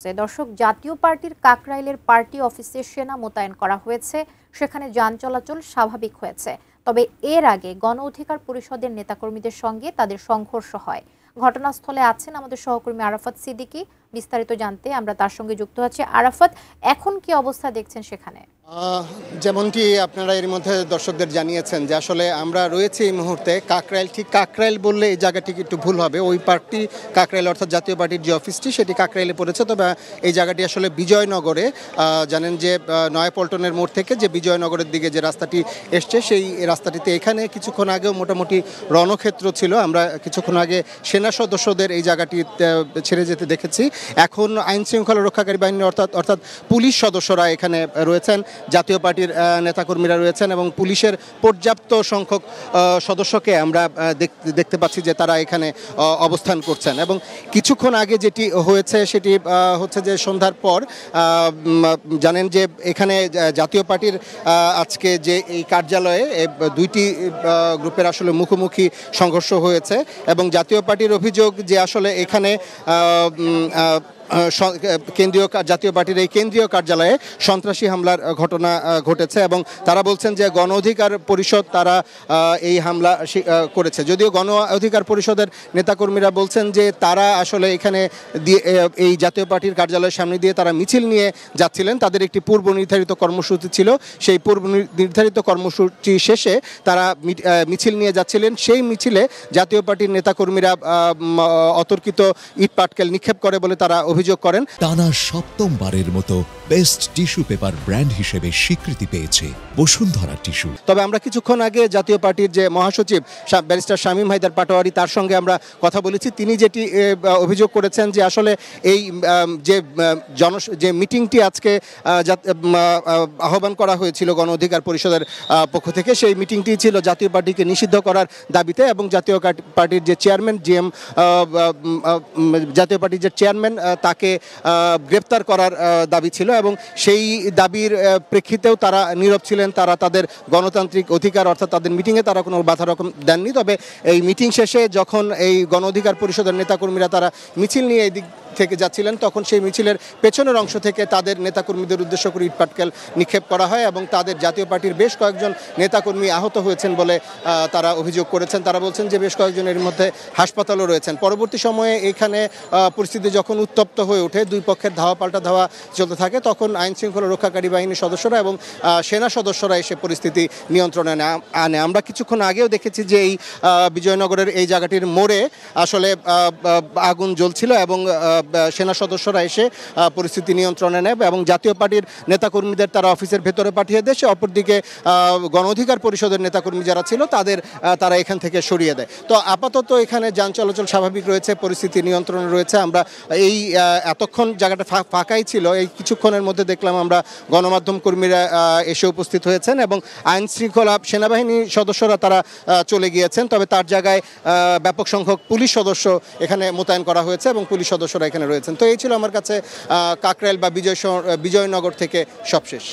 মুহূর্তে দর্শক, জাতীয় পার্টির কাকরাইলের পার্টি অফিসে সেনা মোতায়েন করা হয়েছে। সেখানে যান চলাচল স্বাভাবিক হয়েছে। তবে এর আগে গণ অধিকার পরিষদের নেতাকর্মীদের সঙ্গে তাদের সংঘর্ষ হয়। ঘটনাস্থলে আছেন আমাদের সহকর্মী আরাফাত সিদ্দিকী। বিস্তারিত জানতে আমরা তার সঙ্গে যুক্ত আছি। আরাফাত, এখন কি অবস্থা দেখছেন সেখানে? যেমনটি আপনারা এর মধ্যে দর্শকদের জানিয়েছেন যে আসলে আমরা রয়েছি এই মুহূর্তে কাকরাইল। ঠিক কাকরাইল বললে এই জায়গাটি একটু ভুল হবে। ওই পার্কটি কাকরাইল, অর্থাৎ জাতীয় পার্টির যে অফিসটি সেটি কাকরাইলে পড়েছে। তবে এই জায়গাটি আসলে বিজয়নগরে। জানেন যে নয়াপল্টনের মোড় থেকে যে বিজয়নগরের দিকে যে রাস্তাটি এসছে সেই রাস্তাটিতে এখানে কিছুক্ষণ আগেও মোটামুটি রণক্ষেত্র ছিল। আমরা কিছুক্ষণ আগে সেনা সদস্যদের এই জায়গাটি ছেড়ে যেতে দেখেছি। এখন আইন শৃঙ্খলা রক্ষাকারী বাহিনী অর্থাৎ পুলিশ সদস্যরা এখানে রয়েছেন, জাতীয় পার্টির নেতাকর্মীরা রয়েছেন এবং পুলিশের পর্যাপ্ত সংখ্যক সদস্যকে আমরা দেখতে পাচ্ছি যে তারা এখানে অবস্থান করছেন। এবং কিছুক্ষণ আগে যেটি হয়েছে সেটি হচ্ছে যে সন্ধ্যার পর জানেন যে এখানে জাতীয় পার্টির আজকে যে এই কার্যালয়ে দুইটি গ্রুপের আসলে মুখোমুখি সংঘর্ষ হয়েছে এবং জাতীয় পার্টির অভিযোগ যে আসলে এখানে জাতীয় পার্টির এই কেন্দ্রীয় কার্যালয়ে সন্ত্রাসী হামলার ঘটনা ঘটেছে এবং তারা বলছেন যে গণ অধিকার পরিষদ তারা এই হামলা করেছে। যদিও গণ অধিকার পরিষদের নেতাকর্মীরা বলছেন যে তারা আসলে এখানে এই জাতীয় পার্টির কার্যালয়ের সামনে দিয়ে তারা মিছিল নিয়ে যাচ্ছিলেন। তাদের একটি পূর্ব নির্ধারিত কর্মসূচি ছিল। সেই পূর্ব নির্ধারিত কর্মসূচি শেষে তারা মিছিল নিয়ে যাচ্ছিলেন। সেই মিছিলে জাতীয় পার্টির নেতাকর্মীরা অতর্কিত ইট পাটকেল নিক্ষেপ করে বলে তারা অভিযোগ করেন। টানা সপ্তমবারের মতো বেস্ট টিস্যু পেপার ব্র্যান্ড হিসেবে স্বীকৃতি পেয়েছে বসুন্ধরা টিস্যু। তবে আমরা কিছুক্ষণ আগে জাতীয় পার্টির যে মহাসচিব ব্যারিস্টার শামীম হায়দার পাটোয়ারি তার সঙ্গে আমরা কথা বলেছি। তিনি যেটি অভিযোগ করেছেন যে আসলে এই যে মিটিংটি আজকে আহ্বান করা হয়েছিল গণ অধিকার পরিষদের পক্ষ থেকে, সেই মিটিংটি ছিল জাতীয় পার্টিকে নিষিদ্ধ করার দাবিতে এবং জাতীয় পার্টির যে চেয়ারম্যান জাতীয় পার্টির যে চেয়ারম্যান তাকে গ্রেপ্তার করার দাবি ছিল এবং সেই দাবির প্রেক্ষিতেও তারা নীরব ছিলেন। তারা তাদের গণতান্ত্রিক অধিকার অর্থাৎ তাদের মিটিংয়ে তারা কোনো বাধা রকম দেননি। তবে এই মিটিং শেষে যখন এই গণ অধিকার পরিষদের নেতাকর্মীরা তারা মিছিল নিয়ে এই দিক থেকে যাচ্ছিলেন তখন সেই মিছিলের পেছনের অংশ থেকে তাদের নেতাকর্মীদের উদ্দেশ্য করে ইটপাটকেল নিক্ষেপ করা হয় এবং তাদের জাতীয় পার্টির বেশ কয়েকজন নেতাকর্মী আহত হয়েছেন বলে তারা অভিযোগ করেছেন। তারা বলছেন যে বেশ কয়েকজনের মধ্যে হাসপাতালও রয়েছেন। পরবর্তী সময়ে এখানে পরিস্থিতি যখন উত্তপ্ত হয়ে ওঠে, দুই পক্ষের ধাওয়া পাল্টা ধাওয়া চলতে থাকে, তখন আইন শৃঙ্খলা রক্ষাকারী বাহিনীর সদস্যরা এবং সেনা সদস্যরা এসে পরিস্থিতি নিয়ন্ত্রণে আনে। আমরা কিছুক্ষণ আগেও দেখেছি যে এই বিজয়নগরের এই জায়গাটির মোড়ে আসলে আগুন জ্বলছিল এবং সেনা সদস্যরা এসে পরিস্থিতি নিয়ন্ত্রণে নেয় এবং জাতীয় পার্টির নেতাকর্মীদের তারা অফিসের ভেতরে পাঠিয়ে দেয়। অপরদিকে গণ অধিকার পরিষদের নেতাকর্মী যারা ছিল তারা এখান থেকে সরিয়ে দেয়। তো আপাতত এখানে যান চলাচল স্বাভাবিক রয়েছে, পরিস্থিতি নিয়ন্ত্রণে রয়েছে। আমরা এই এতক্ষণ জায়গাটা ফাঁকাই ছিল, এই কিছুক্ষণের মধ্যে দেখলাম আমরা গণমাধ্যম কর্মীরা এসে উপস্থিত হয়েছেন এবং আইন শৃঙ্খলা সেনাবাহিনী সদস্যরা তারা চলে গিয়েছেন। তবে তার জায়গায় ব্যাপক সংখ্যক পুলিশ সদস্য এখানে মোতায়েন করা হয়েছে এবং পুলিশ সদস্যরা এখানে রয়েছেন। তো এই ছিল আমার কাছে কাকরাইল বা বিজয়নগর থেকে সবশেষ।